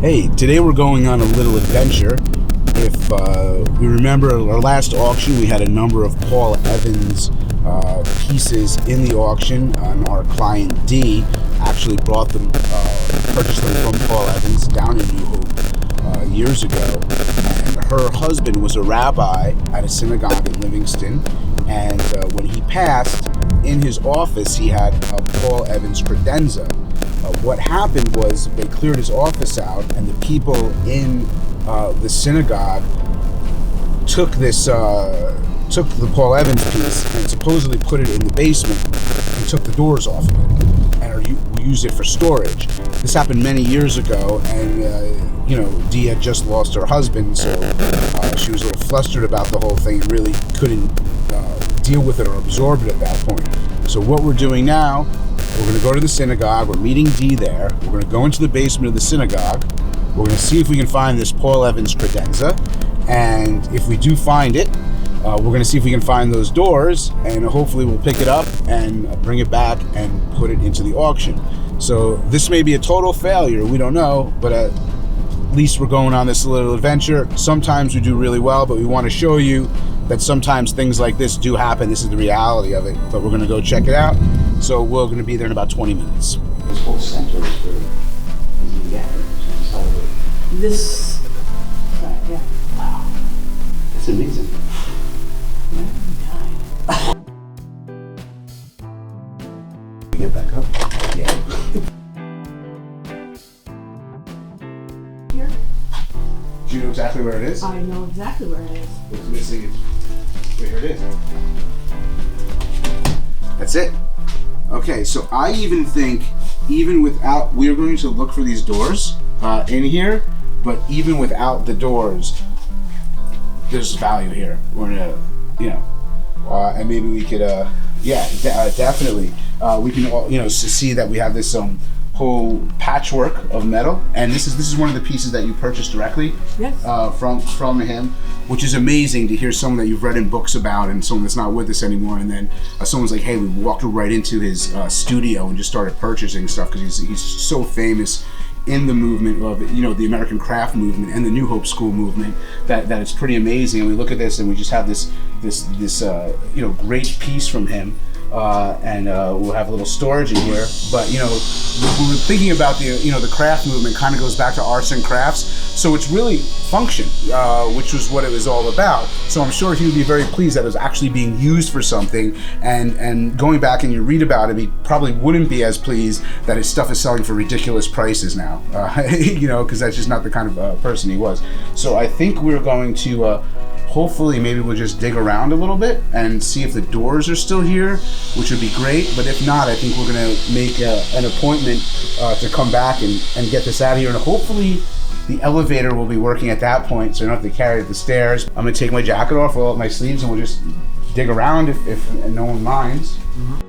Hey, today we're going on a little adventure. If we remember our last auction, we had a number of Paul Evans pieces in the auction, and our client D actually brought them, purchased them from Paul Evans down in New Hope years ago. And her husband was a rabbi at a synagogue in Livingston, and when he passed, in his office he had a Paul Evans credenza. What happened was they cleared his office out, and the people in the synagogue took the Paul Evans piece and supposedly put it in the basement and took the doors off of it and used it for storage. This happened many years ago, and Dee had just lost her husband, so she was a little flustered about the whole thing and really couldn't deal with it or absorb it at that point. So what we're doing now, we're going to go to the synagogue. We're meeting Dee there. We're going to go into the basement of the synagogue. We're going to see if we can find this Paul Evans credenza. And if we do find it, we're going to see if we can find those doors. And hopefully we'll pick it up and bring it back and put it into the auction. So this may be a total failure. We don't know. But at least we're going on this little adventure. Sometimes we do really well, but we want to show you that sometimes things like this do happen. This is the reality of it. But we're going to go check it out. So we're going to be there in about 20 minutes. This whole center is where this, yeah. Wow. That's amazing. Get back up. Yeah. Here? Do you know exactly where it is? I know exactly where it is. What's missing? Here it is. That's it. Okay, so I even think, even without, we are going to look for these doors in here, but even without the doors, there's value here. We're gonna, and maybe we could, definitely. We can, see that we have this whole patchwork of metal, and this is one of the pieces that you purchased directly. Yes. From him, which is amazing to hear someone that you've read in books about and someone that's not with us anymore, and then someone's like, hey, we walked right into his studio and just started purchasing stuff because he's so famous in the movement of the American craft movement and the New Hope School movement that it's pretty amazing. And we look at this and we just have this great piece from him. And we'll have a little storage in here. But when we're thinking about the craft movement, kind of goes back to arts and crafts. So it's really function, which was what it was all about. So I'm sure he would be very pleased that it was actually being used for something. And going back and you read about him, he probably wouldn't be as pleased that his stuff is selling for ridiculous prices now. Because that's just not the kind of person he was. So I think we're going to. Hopefully, maybe we'll just dig around a little bit and see if the doors are still here, which would be great. But if not, I think we're going to make an appointment to come back and get this out of here. And hopefully, the elevator will be working at that point, so I don't have to carry it up the stairs. I'm going to take my jacket off, roll up my sleeves, and we'll just dig around if no one minds. Mm-hmm.